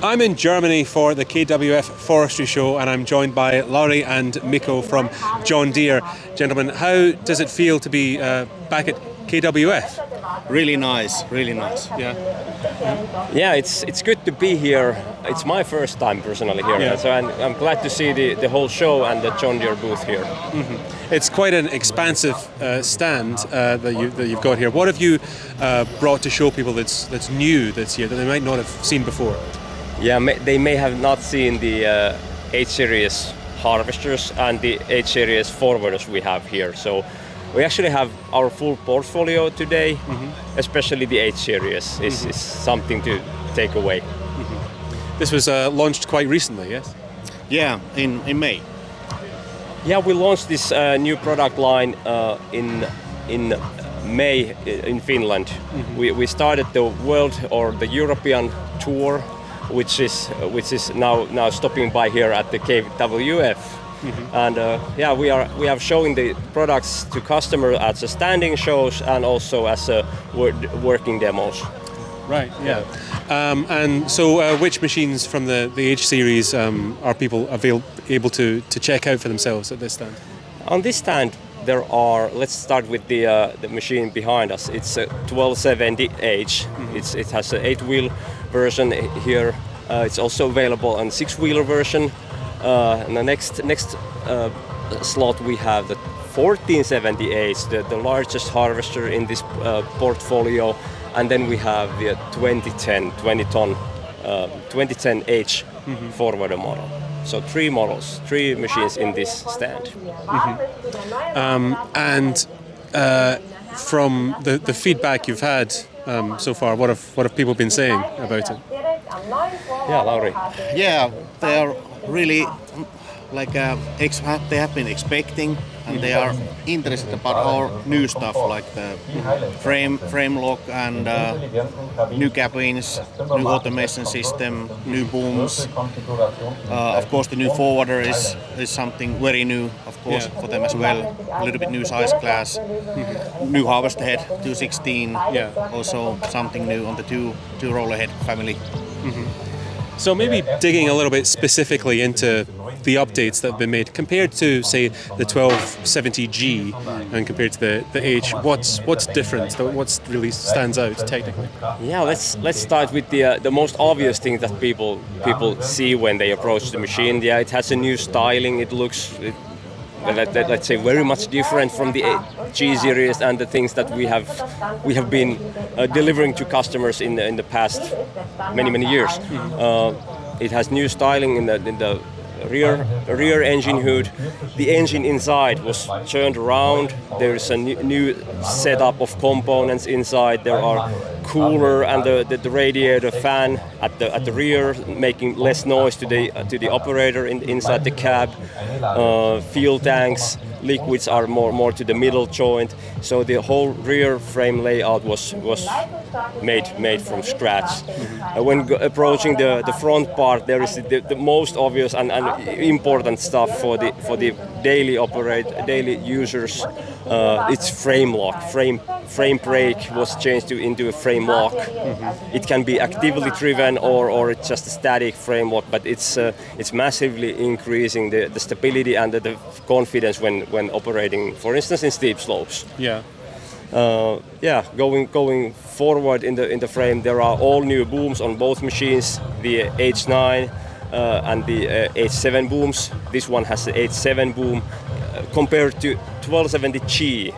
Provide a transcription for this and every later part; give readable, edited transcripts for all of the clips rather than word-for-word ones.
I'm in Germany for the KWF Forestry Show, and I'm joined by Lauri and Mikko from John Deere. Gentlemen, how does it feel to be back at KWF? Really nice, really nice. Yeah, it's good to be here. It's my first time personally here, Yeah. so I'm glad to see the whole show and the John Deere booth here. Mm-hmm. It's quite an expansive stand that you've got here. What have you brought to show people that's new this year that they might not have seen before? Yeah, they may have not seen the 8 series harvesters and the 8 series forwarders we have here. So we actually have our full portfolio today, especially the 8 series is something to take away. This was launched quite recently, yes? Yeah, in May. Yeah, we launched this new product line in May in Finland. We started the world or the European tour, which is now stopping by here at the KWF. And we are showing the products to customers as a standing shows and also as a working demos. Right, yeah. And so which machines from the H series are people able to check out for themselves at this stand? On this stand there are, let's start with the machine behind us. It's a 1270H. It has an 8-wheel version here. It's also available on 6-wheeler version. And the next slot we have the 1470H, the largest harvester in this portfolio, and then we have the 2010H forwarder model. So 3 models, 3 machines in this stand. And from the feedback you've had so far, what have people been saying about it? Yeah, Lauri. Yeah, they are really they have been expecting, and they are interested about our new stuff like the frame lock and new cabins, new automation system, new booms. Of course, the new forwarder is something very new, of course, for them as well. A little bit new size class, new harvester head 216. Also something new on the two roller head family. So maybe digging a little bit specifically into the updates that have been made compared to, say, the 1270G and compared to the H. What's different? What really stands out technically? Yeah, let's start with the most obvious thing that people see when they approach the machine. Yeah, it has a new styling. It looks, let's say, very much different from the G series and the things that we have been delivering to customers in the past many years. It has new styling in the rear engine hood. The engine inside was turned around. There is a new setup of components inside. There are cooler and the radiator fan at the rear, making less noise to the operator inside the cab. Fuel tanks, liquids are more to the middle joint. So the whole rear frame layout was made from scratch. When approaching the front part, there is the most obvious and important stuff for the daily users. It's frame lock. Frame brake was changed into a frame lock. It can be actively driven or it's just a static frame lock, but it's massively increasing the stability and the confidence when operating, for instance, in steep slopes. Going forward in the frame, there are all new booms on both machines, the H9 and the H7 booms. This one has the H7 boom. Compared to 1270G,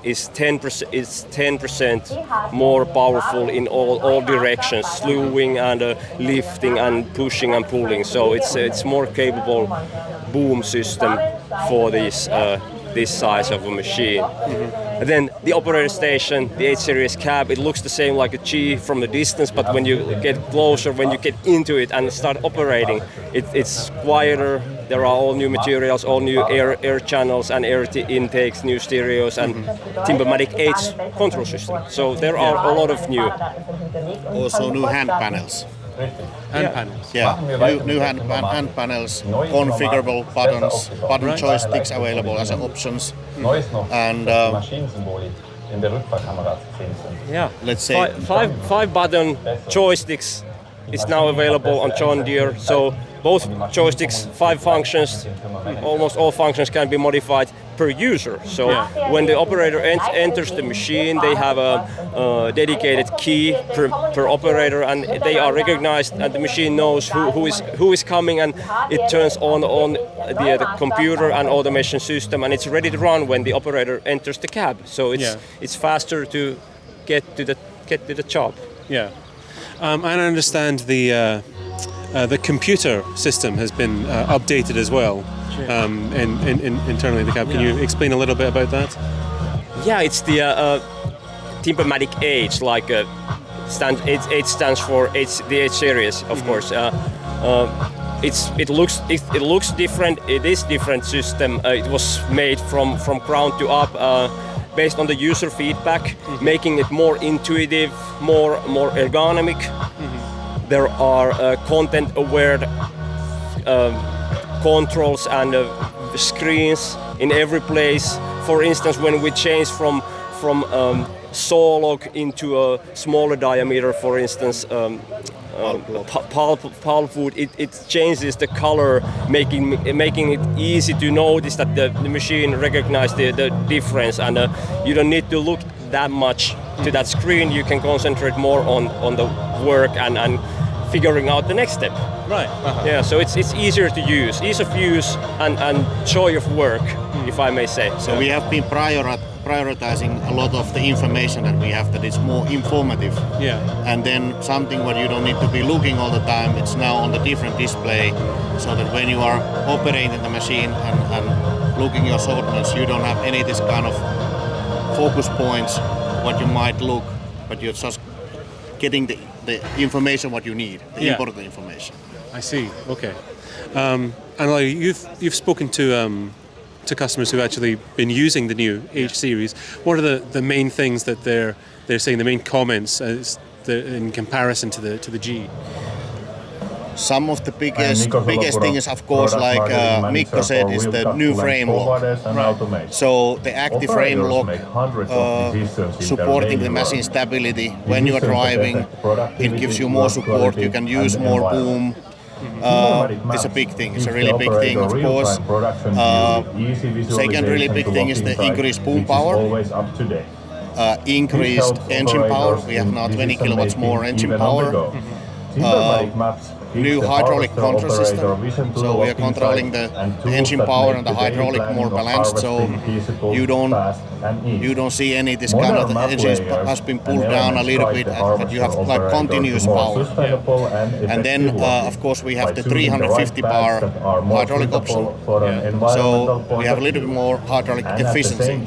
is 10% more powerful in all directions, slewing and lifting and pushing and pulling. So it's more capable boom system for this size of a machine. And then the operator station, the 8 series cab, it looks the same like a G from the distance, but when you get closer, when you get into it and start operating, it's quieter. There are all new materials, all new air channels and air intakes, new stereos and Timbermatic 8 control system. So there are a lot of new. Also new hand panels. Panels. Yeah, new hand panels, configurable buttons, button joysticks available as options, and yeah, let's say five button joysticks it's now available on John Deere. So both joysticks, 5 functions, almost all functions can be modified per user. So when the operator enters the machine, they have a dedicated key per operator, and they are recognized, and the machine knows who is coming, and it turns on the computer and automation system, and it's ready to run when the operator enters the cab. So it's faster to get to the job. Yeah, and I understand the computer system has been updated as well. Internally in the cab. Can you explain a little bit about that? Yeah, it's the Timbermatic H, like H stands for the H series, of course. It looks different. It is different system. It was made from ground to up, based on the user feedback, making it more intuitive, more ergonomic. There are content-aware controls and screens in every place. For instance, when we change from saw log into a smaller diameter, for instance, pulpwood, it changes the color, making it easy to notice that the machine recognizes the difference, and you don't need to look that much to that screen. You can concentrate more on the work and figuring out the next step. Right. Yeah, so it's easier to use, ease of use and joy of work, if I may say. So we have been prioritizing a lot of the information that we have that is more informative. Yeah. And then something what you don't need to be looking all the time, it's now on the different display, so that when you are operating the machine and looking your assortments, you don't have any this kind of focus points what you might look, but you're just getting the information what you need, the important information. I see. Okay. And Lauri, you've spoken to customers who've actually been using the new H series. What are the main things that they're saying? The main comments in comparison to the G? Some of the biggest thing is, of course, like Mikko said, is the new frame lock. Right. So the active frame lock supporting the machine stability. When you are driving, it gives you more support. You can use more boom. It's a big thing. It's a really big thing, of course. Second really big thing is the increased boom power. Increased engine power. We have now 20 kilowatts more engine power. New hydraulic control system, so we are controlling the engine power and the hydraulic more balanced, so you don't see any this kind of the engine has been pulled down a little bit, but you have like continuous power. And then of course we have the 350 bar hydraulic option, so we have a little bit more hydraulic efficiency.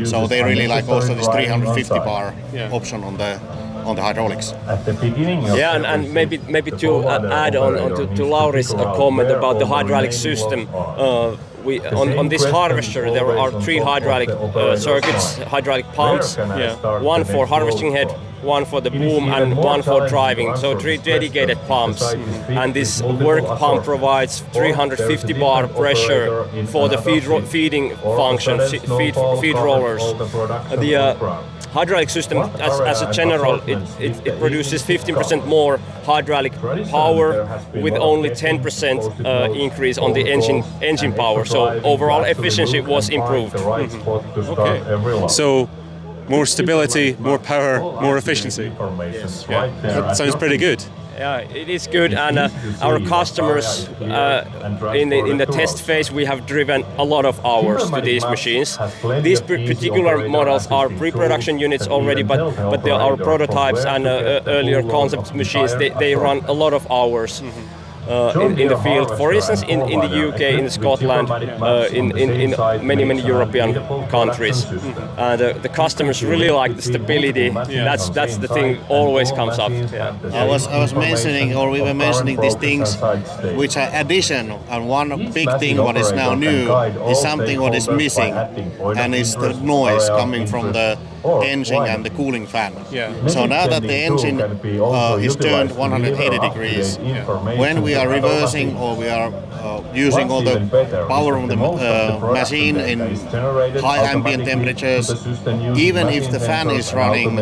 So they really like also this 350 bar option on the hydraulics. Yeah, and maybe to add on to Lauri's comment about the hydraulic system. On this harvester there are 3 hydraulic circuits, hydraulic pumps, one for harvesting head, one for the boom, and one for driving. So 3 dedicated pumps, and this work pump provides 350 bar pressure for the feeding function, feed rollers. The hydraulic system, as a general, it produces 15% more hydraulic power with only 10% increase on the engine power. So overall efficiency was improved. Okay. So more stability, more power, more efficiency. Yeah. That sounds pretty good. Yeah, it is good, and our customers in the test phase we have driven a lot of hours to these machines. These particular models are pre-production units already, but they are prototypes and earlier concept machines. They run a lot of hours. In the field, for instance, in the UK, in Scotland, in many European countries, and the customers really like the stability. That's the thing always comes up. Yeah. I was mentioning, or we were mentioning these things which are additional, and one big thing what is now new is something what is missing, and it's the noise coming from the engine and the cooling fan. Yeah. So now that the engine is turned 180 degrees, when we are reversing or we are using all the power of the machine in high ambient temperatures, even if the fan is running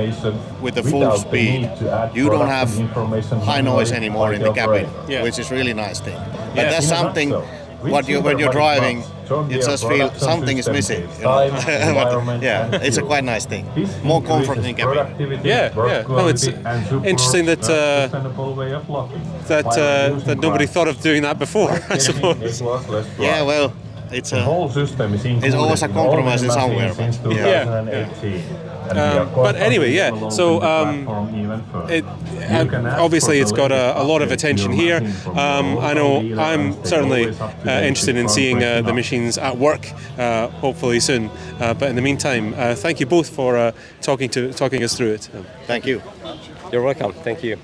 with the full speed, you don't have high noise anymore in the cabin, which is really nice thing. But that's something when you're driving, you just feel something is missing. You know? But, yeah, it's a quite nice thing. More comfort in the cabin. Yeah. No, it's interesting that that nobody thought of doing that before, I suppose. Yeah, well, it's always a compromise in somewhere. But, but anyway, so obviously it's got a lot of attention here. I know I'm certainly interested in seeing the machines at work, hopefully soon. But in the meantime, thank you both for talking us through it. Thank you. You're welcome. Thank you.